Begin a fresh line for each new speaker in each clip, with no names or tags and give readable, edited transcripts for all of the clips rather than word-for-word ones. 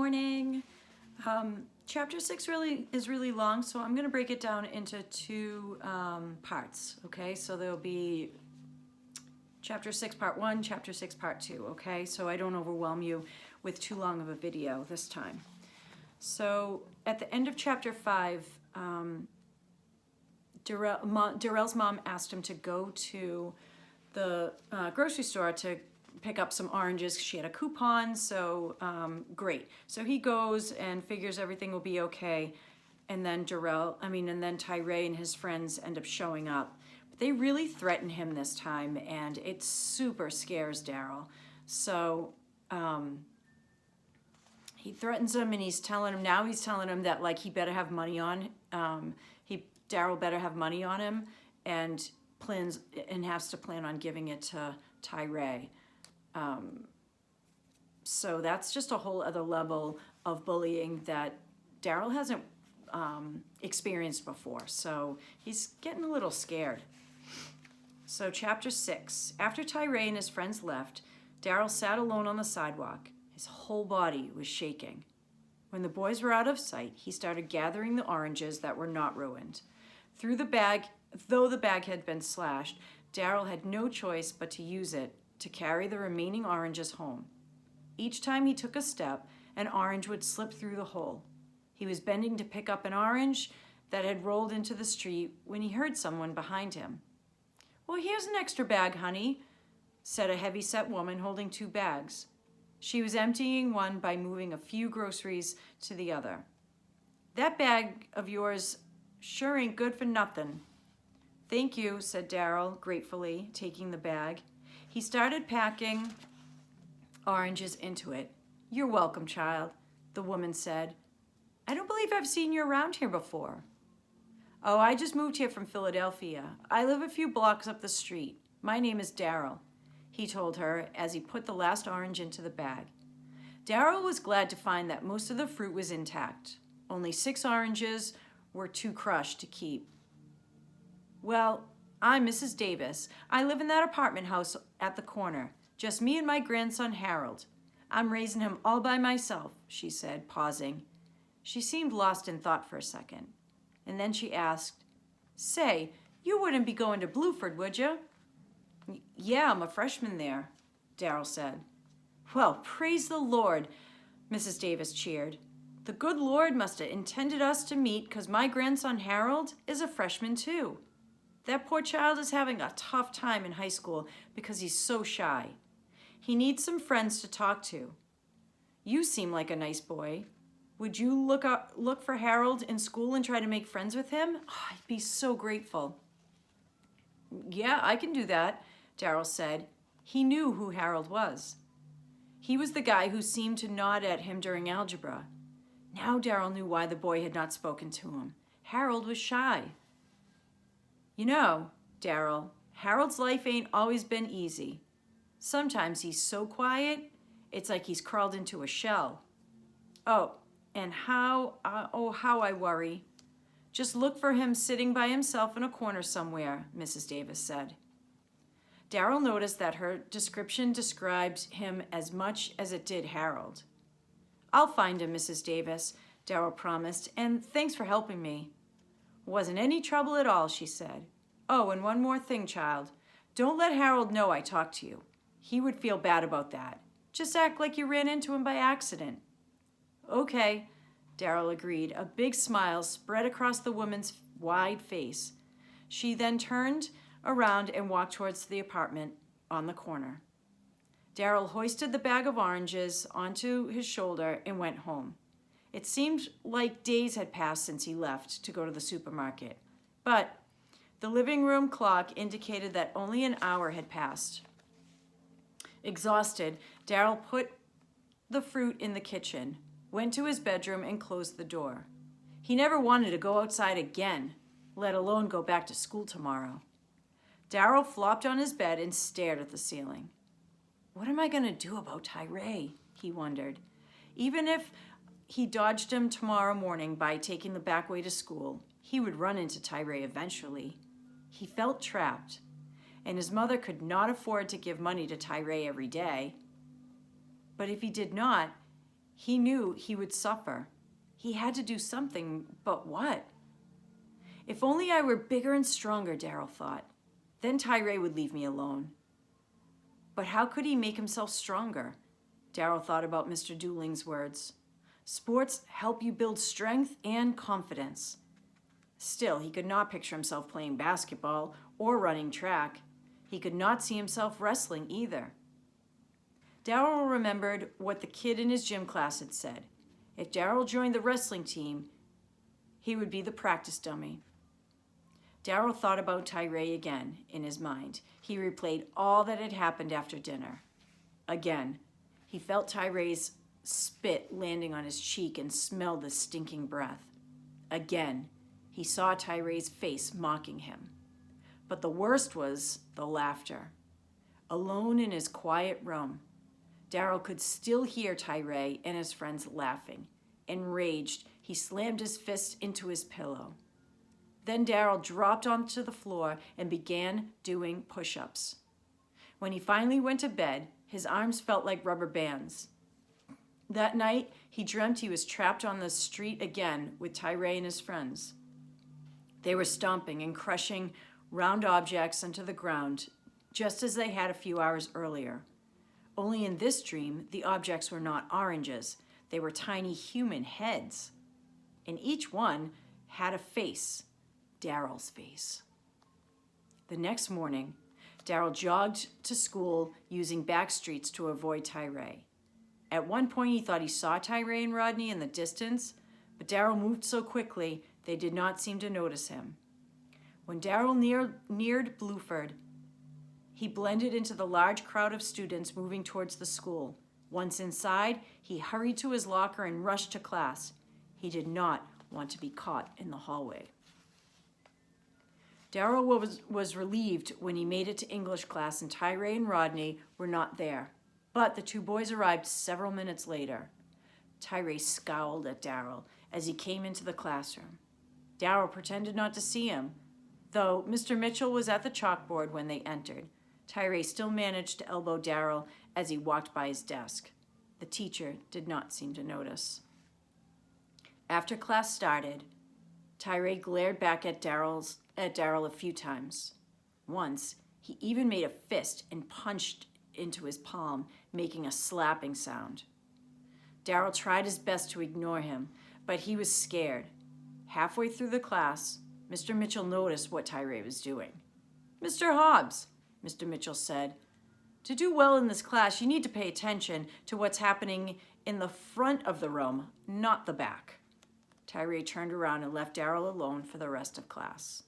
morning. Chapter 6 is really long, so I'm going to break it down into two parts, okay? So there'll be Chapter 6 Part 1, Chapter 6 Part 2, okay? So I don't overwhelm you with too long of a video this time. So at the end of Chapter 5, Darrell's mom asked him to go to the grocery store to pick up some oranges. She had a coupon, so great. So he goes and figures everything will be okay. And then Tyree and his friends end up showing up. But they really threaten him this time, and it super scares Darrell. So he threatens him, and he's telling him that like he better have money on Darrell better have money on him, and has to plan on giving it to Tyree. So that's just a whole other level of bullying that Darrell hasn't experienced before. So he's getting a little scared. So Chapter 6. After Tyree and his friends left, Darrell sat alone on the sidewalk. His whole body was shaking. When the boys were out of sight, he started gathering the oranges that were not ruined. Though the bag had been slashed, Darrell had no choice but to use it to carry the remaining oranges home. Each time he took a step, an orange would slip through the hole. He was bending to pick up an orange that had rolled into the street when he heard someone behind him. "Well, here's an extra bag, honey," said a heavy-set woman holding two bags. She was emptying one by moving a few groceries to the other. "That bag of yours sure ain't good for nothing." "Thank you," said Darrell, gratefully, taking the bag. He started packing oranges into it. "You're welcome, child," the woman said. "I don't believe I've seen you around here before." "Oh, I just moved here from Philadelphia. I live a few blocks up the street. My name is Darrell," he told her as he put the last orange into the bag. Darrell was glad to find that most of the fruit was intact. Only 6 oranges were too crushed to keep. "Well, I'm Mrs. Davis. I live in that apartment house at the corner. Just me and my grandson, Harold. I'm raising him all by myself," she said, pausing. She seemed lost in thought for a second. And then she asked, "Say, you wouldn't be going to Blueford, would you?" "Yeah, I'm a freshman there," Darrell said. "Well, praise the Lord," Mrs. Davis cheered. "The good Lord must have intended us to meet, 'cause my grandson Harold is a freshman too. That poor child is having a tough time in high school because he's so shy. He needs some friends to talk to. You seem like a nice boy. Would you look for Harold in school and try to make friends with him? Oh, I'd be so grateful." "Yeah, I can do that," Darrell said. He knew who Harold was. He was the guy who seemed to nod at him during algebra. Now Darrell knew why the boy had not spoken to him. Harold was shy. "You know, Darrell, Harold's life ain't always been easy. Sometimes he's so quiet, it's like he's crawled into a shell. Oh, and how I worry. Just look for him sitting by himself in a corner somewhere," Mrs. Davis said. Darrell noticed that her description described him as much as it did Harold. "I'll find him, Mrs. Davis," Darrell promised, "and thanks for helping me." "Wasn't any trouble at all," she said. "Oh, and one more thing, child. Don't let Harold know I talked to you. He would feel bad about that. Just act like you ran into him by accident." "Okay," Darrell agreed. A big smile spread across the woman's wide face. She then turned around and walked towards the apartment on the corner. Darrell hoisted the bag of oranges onto his shoulder and went home. It seemed like days had passed since he left to go to the supermarket, but the living room clock indicated that only an hour had passed. Exhausted, Darrell put the fruit in the kitchen, went to his bedroom, and closed the door. He never wanted to go outside again, let alone go back to school tomorrow. Darrell flopped on his bed and stared at the ceiling. What am I going to do about Tyree? He wondered. Even if he dodged him tomorrow morning by taking the back way to school, he would run into Tyree eventually. He felt trapped, and his mother could not afford to give money to Tyree every day. But if he did not, He knew he would suffer. He had to do something, but what? If only I were bigger and stronger, Daryl thought. Then Tyree would leave me alone. But how could he make himself stronger? Daryl thought about Mr. Dooling's words. Sports help you build strength and confidence. Still, he could not picture himself playing basketball or running track. He could not see himself wrestling either. Daryl remembered what the kid in his gym class had said. If Daryl joined the wrestling team, he would be the practice dummy. Daryl thought about Tyree again in his mind. He replayed all that had happened after dinner. Again, he felt Tyree's spit landing on his cheek and smelled the stinking breath. Again, he saw Tyree's face mocking him. But the worst was the laughter. Alone in his quiet room, Daryl could still hear Tyree and his friends laughing. Enraged, he slammed his fist into his pillow. Then Daryl dropped onto the floor and began doing push-ups. When he finally went to bed, his arms felt like rubber bands. That night, he dreamt he was trapped on the street again with Tyree and his friends. They were stomping and crushing round objects into the ground, just as they had a few hours earlier. Only in this dream, the objects were not oranges. They were tiny human heads. And each one had a face, Daryl's face. The next morning, Daryl jogged to school using back streets to avoid Tyree. At one point, he thought he saw Tyree and Rodney in the distance, but Daryl moved so quickly they did not seem to notice him. When Daryl neared Blueford, he blended into the large crowd of students moving towards the school. Once inside, he hurried to his locker and rushed to class. He did not want to be caught in the hallway. Daryl was relieved when he made it to English class and Tyree and Rodney were not there. But the two boys arrived several minutes later. Tyree scowled at Daryl as he came into the classroom. Daryl pretended not to see him, though Mr. Mitchell was at the chalkboard when they entered. Tyree still managed to elbow Daryl as he walked by his desk. The teacher did not seem to notice. After class started, Tyree glared back at Daryl a few times. Once, he even made a fist and punched into his palm, making a slapping sound. Daryl tried his best to ignore him, but he was scared. Halfway through the class, Mr. Mitchell noticed what Tyree was doing. "Mr. Hobbs," Mr. Mitchell said, "to do well in this class, you need to pay attention to what's happening in the front of the room, not the back." Tyree turned around and left Daryl alone for the rest of class.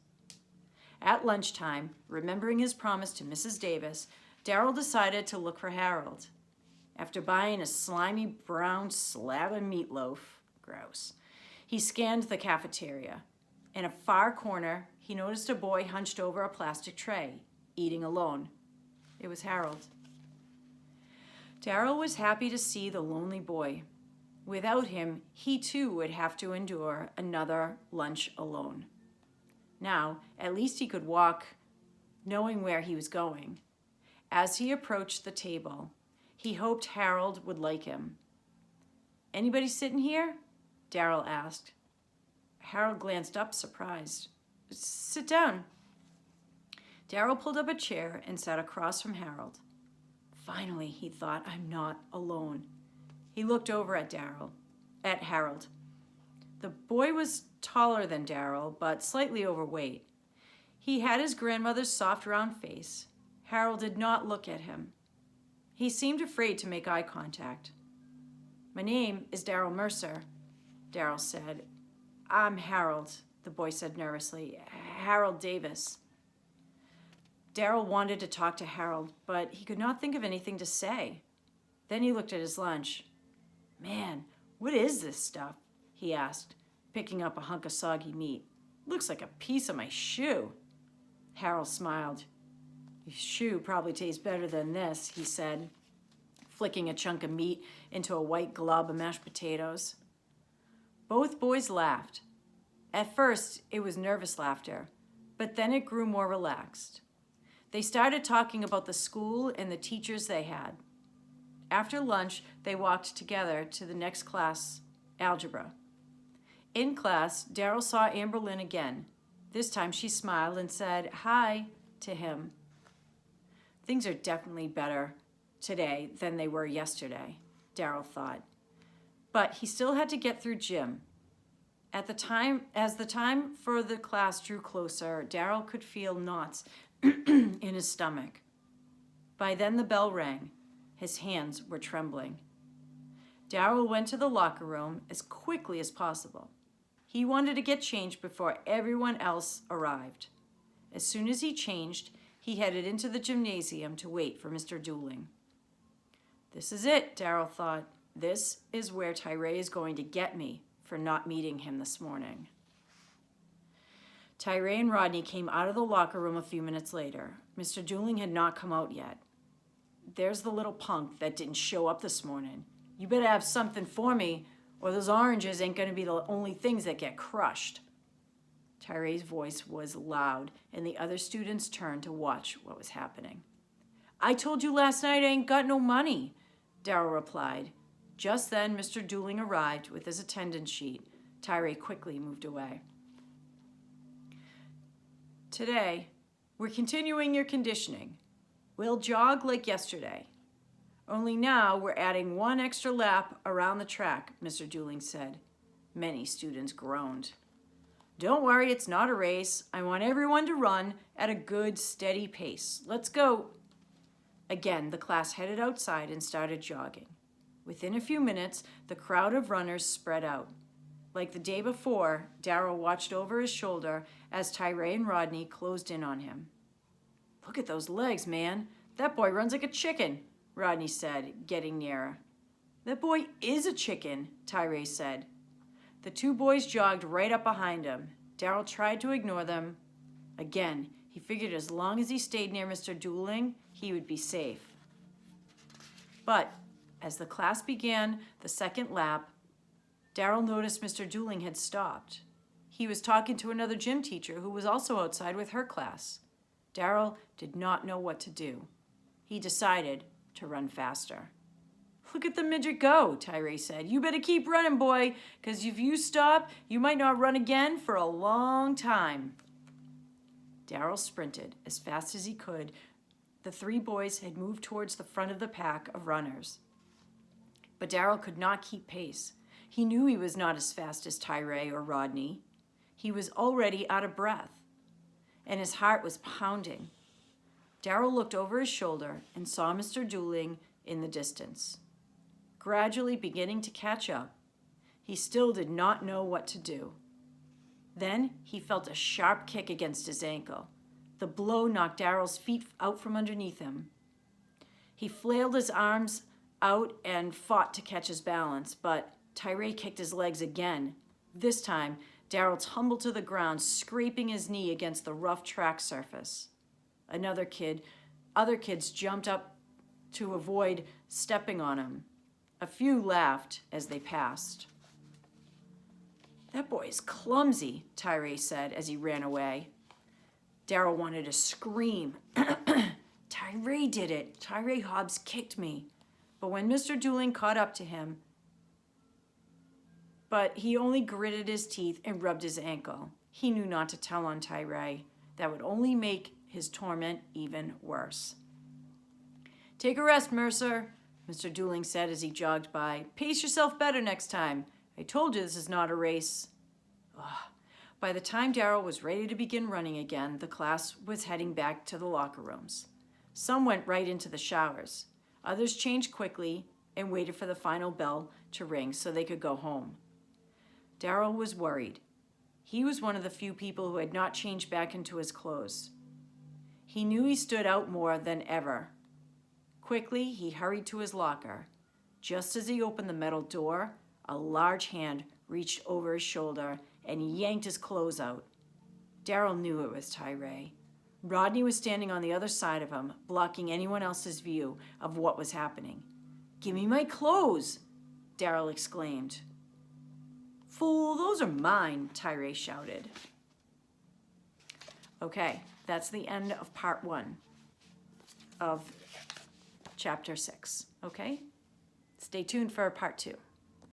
At lunchtime, remembering his promise to Mrs. Davis, Daryl decided to look for Harold. After buying a slimy brown slab of meatloaf, gross, he scanned the cafeteria. In a far corner, he noticed a boy hunched over a plastic tray, eating alone. It was Harold. Daryl was happy to see the lonely boy. Without him, he too would have to endure another lunch alone. Now, at least he could walk knowing where he was going. As he approached the table, he hoped Harold would like him. "Anybody sitting here?" Daryl asked. Harold glanced up, surprised. "Sit down." Daryl pulled up a chair and sat across from Harold. Finally, he thought, "I'm not alone." He looked over at Harold. The boy was taller than Daryl, but slightly overweight. He had his grandmother's soft, round face. Harold did not look at him. He seemed afraid to make eye contact. "My name is Daryl Mercer," Daryl said. "I'm Harold," the boy said nervously. "Harold Davis." Daryl wanted to talk to Harold, but he could not think of anything to say. Then he looked at his lunch. "Man, what is this stuff?" he asked, picking up a hunk of soggy meat. "Looks like a piece of my shoe." Harold smiled. "Your shoe probably tastes better than this," he said, flicking a chunk of meat into a white glob of mashed potatoes. Both boys laughed. At first, it was nervous laughter, but then it grew more relaxed. They started talking about the school and the teachers they had. After lunch, they walked together to the next class, algebra. In class, Daryl saw Amberlynn again. This time she smiled and said hi to him. Things are definitely better today than they were yesterday, Daryl thought. But he still had to get through gym. As the time for the class drew closer, Daryl could feel knots in his stomach. By then the bell rang. His hands were trembling. Daryl went to the locker room as quickly as possible. He wanted to get changed before everyone else arrived. As soon as he changed, he headed into the gymnasium to wait for Mr. Dooling. This is it, Daryl thought. This is where Tyree is going to get me for not meeting him this morning. Tyree and Rodney came out of the locker room a few minutes later. Mr. Dooling had not come out yet. There's the little punk that didn't show up this morning. You better have something for me, or those oranges ain't going to be the only things that get crushed. Tyree's voice was loud, and the other students turned to watch what was happening. I told you last night I ain't got no money, Daryl replied. Just then, Mr. Dooling arrived with his attendance sheet. Tyree quickly moved away. Today, we're continuing your conditioning. We'll jog like yesterday. Only now we're adding one extra lap around the track, Mr. Dooling said. Many students groaned. Don't worry, it's not a race. I want everyone to run at a good, steady pace. Let's go. Again, the class headed outside and started jogging. Within a few minutes, the crowd of runners spread out. Like the day before, Daryl watched over his shoulder as Tyree and Rodney closed in on him. Look at those legs, man. That boy runs like a chicken, Rodney said, getting nearer. That boy is a chicken, Tyree said. The two boys jogged right up behind him. Daryl tried to ignore them. Again, he figured as long as he stayed near Mr. Dooling, he would be safe. But as the class began the second lap, Daryl noticed Mr. Dooling had stopped. He was talking to another gym teacher who was also outside with her class. Daryl did not know what to do. He decided to run faster. Look at the midget go, Tyree said. You better keep running, boy, because if you stop, you might not run again for a long time. Daryl sprinted as fast as he could. The three boys had moved towards the front of the pack of runners. But Daryl could not keep pace. He knew he was not as fast as Tyree or Rodney. He was already out of breath, and his heart was pounding. Daryl looked over his shoulder and saw Mr. Dooling in the distance, gradually beginning to catch up. He still did not know what to do. Then he felt a sharp kick against his ankle. The blow knocked Daryl's feet out from underneath him. He flailed his arms out and fought to catch his balance, but Tyree kicked his legs again. This time, Daryl tumbled to the ground, scraping his knee against the rough track surface. Other kids jumped up to avoid stepping on him. A few laughed as they passed. That boy is clumsy, Tyree said as he ran away. Daryl wanted to scream. Tyree did it. Tyree Hobbs kicked me. But when Mr. Dooling caught up to him, he only gritted his teeth and rubbed his ankle. He knew not to tell on Tyree. That would only make his torment even worse. Take a rest, Mercer, Mr. Dooling said as he jogged by. Pace yourself better next time. I told you this is not a race. Ugh. By the time Daryl was ready to begin running again, the class was heading back to the locker rooms. Some went right into the showers. Others changed quickly and waited for the final bell to ring so they could go home. Daryl was worried. He was one of the few people who had not changed back into his clothes. He knew he stood out more than ever. Quickly, he hurried to his locker. Just as he opened the metal door, a large hand reached over his shoulder and yanked his clothes out. Daryl knew it was Tyree. Rodney was standing on the other side of him, blocking anyone else's view of what was happening. Give me my clothes, Daryl exclaimed. Fool, those are mine, Tyree shouted. Okay, that's the end of part 1 of chapter 6, okay? Stay tuned for part 2.